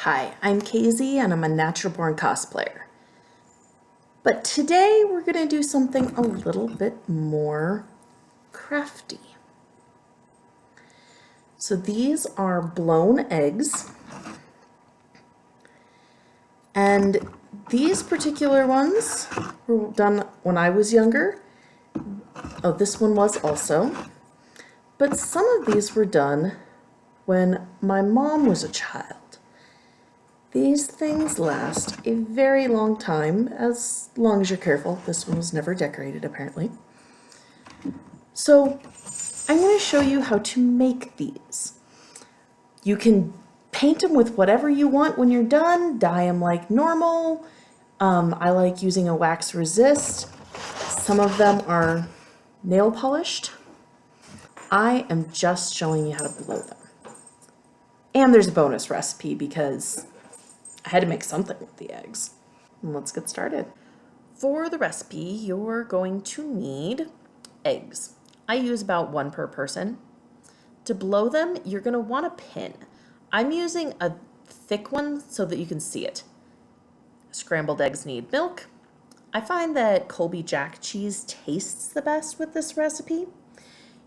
Hi, I'm Casey and I'm a natural born cosplayer. But today we're going to do something a little bit more crafty. So these are blown eggs. And these particular ones were done when I was younger. Oh, this one was also. But some of these were done when my mom was a child. These things last a very long time, as long as you're careful. This one was never decorated, apparently. So I'm going to show you how to make these. You can paint them with whatever you want when you're done, dye them like normal. I like using a wax resist. Some of them are nail polished. I am just showing you how to blow them. And there's a bonus recipe because I had to make something with the eggs. Let's get started. For the recipe, you're going to need eggs. I use about one per person. To blow them, you're going to want a pin. I'm using a thick one so that you can see it. Scrambled eggs need milk. I find that Colby Jack cheese tastes the best with this recipe. You're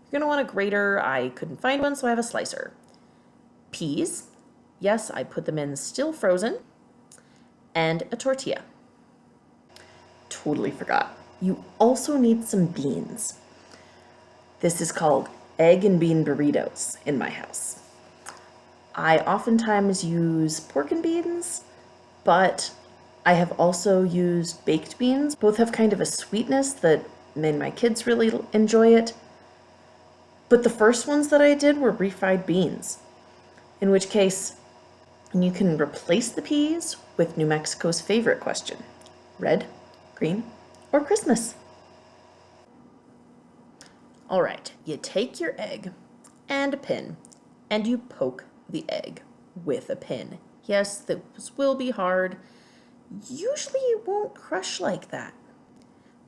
going to want a grater. I couldn't find one, so I have a slicer. Peas. Yes, I put them in still frozen. And a tortilla. Totally forgot. You also need some beans. This is called egg and bean burritos in my house. I oftentimes use pork and beans, but I have also used baked beans. Both have kind of a sweetness that made my kids really enjoy it. But the first ones that I did were refried beans, in which case you can replace the peas with New Mexico's favorite question: red, green, or Christmas? All right, you take your egg and a pin and you poke the egg with a pin. Yes, this will be hard. Usually it won't crush like that.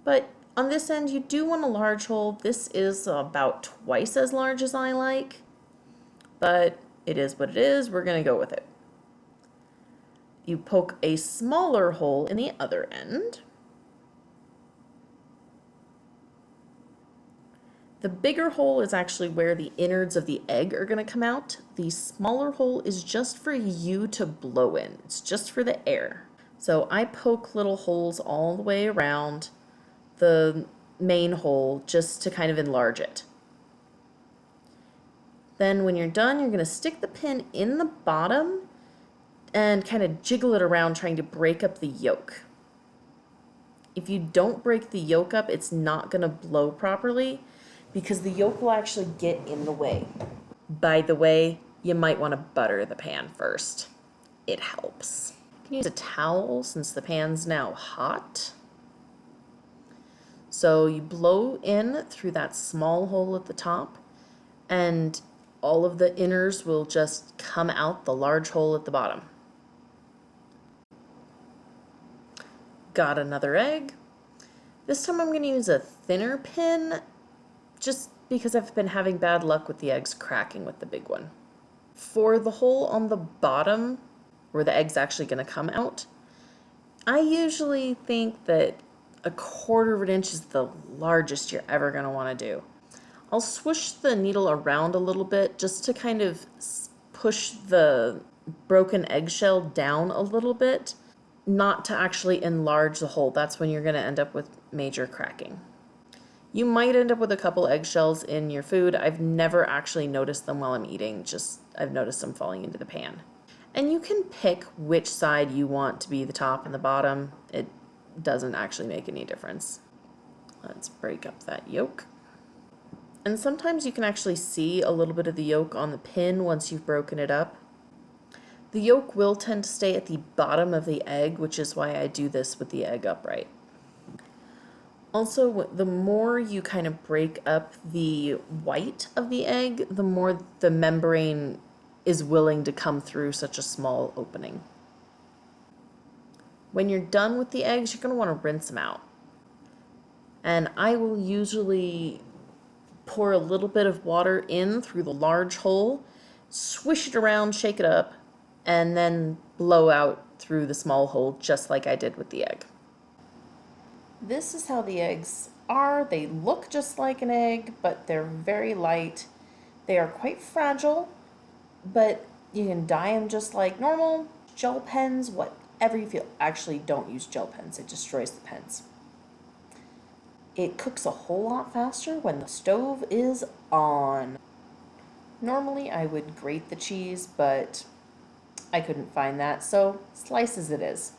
But on this end, you do want a large hole. This is about twice as large as I like, but it is what it is. We're going to go with it. You poke a smaller hole in the other end. The bigger hole is actually where the innards of the egg are going to come out. The smaller hole is just for you to blow in. It's just for the air. So I poke little holes all the way around the main hole just to kind of enlarge it. Then when you're done, you're going to stick the pin in the bottom and kind of jiggle it around, trying to break up the yolk. If you don't break the yolk up, it's not going to blow properly because the yolk will actually get in the way. By the way, you might want to butter the pan first. It helps. You can use a towel since the pan's now hot. So you blow in through that small hole at the top, and all of the inners will just come out the large hole at the bottom. Got another egg. This time I'm going to use a thinner pin just because I've been having bad luck with the eggs cracking with the big one. For the hole on the bottom where the egg's actually going to come out, I usually think that 1/4 of an inch is the largest you're ever going to want to do. I'll swoosh the needle around a little bit just to kind of push the broken eggshell down a little bit, not to actually enlarge the hole. That's when you're going to end up with major cracking. You might end up with a couple eggshells in your food. I've never actually noticed them while I'm eating, just I've noticed them falling into the pan. And you can pick which side you want to be the top and the bottom. It doesn't actually make any difference. Let's break up that yolk. And sometimes you can actually see a little bit of the yolk on the pin once you've broken it up. The yolk will tend to stay at the bottom of the egg, which is why I do this with the egg upright. Also, the more you kind of break up the white of the egg, the more the membrane is willing to come through such a small opening. When you're done with the eggs, you're going to want to rinse them out. And I will usually pour a little bit of water in through the large hole, swish it around, shake it up, and then blow out through the small hole just like I did with the egg. This is how the eggs are. They look just like an egg, but they're very light. They are quite fragile, but you can dye them just like normal. Gel pens, whatever you feel. Actually, don't use gel pens. It destroys the pens. It cooks a whole lot faster when the stove is on. Normally, I would grate the cheese, but I couldn't find that, so slices it is.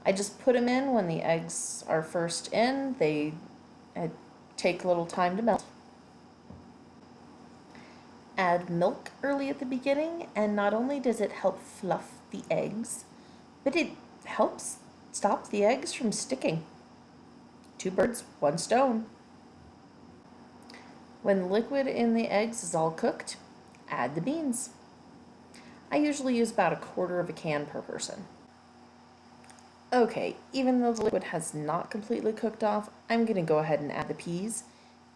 I just put them in when the eggs are first in. They take a little time to melt. Add milk early at the beginning, and not only does it help fluff the eggs, but it helps stop the eggs from sticking. 2 birds, 1 stone. When the liquid in the eggs is all cooked, add the beans. I usually use about 1/4 of a can per person. Okay, even though the liquid has not completely cooked off, I'm going to go ahead and add the peas.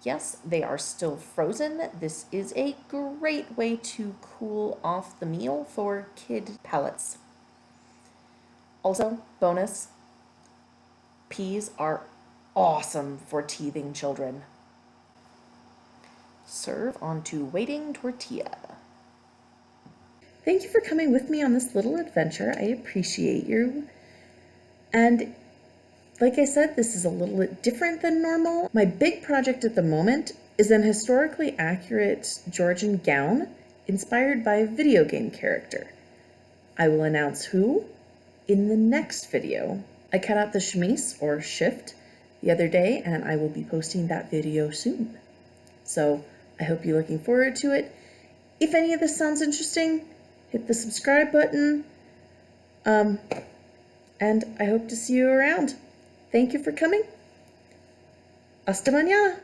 Yes, they are still frozen. This is a great way to cool off the meal for kid palates. Also, bonus, peas are awesome for teething children. Serve onto waiting tortilla. Thank you for coming with me on this little adventure. I appreciate you. And like I said, this is a little bit different than normal. My big project at the moment is an historically accurate Georgian gown inspired by a video game character. I will announce who in the next video. I cut out the chemise or shift the other day, and I will be posting that video soon. So I hope you're looking forward to it. If any of this sounds interesting, hit the subscribe button. And I hope to see you around. Thank you for coming. Hasta mañana.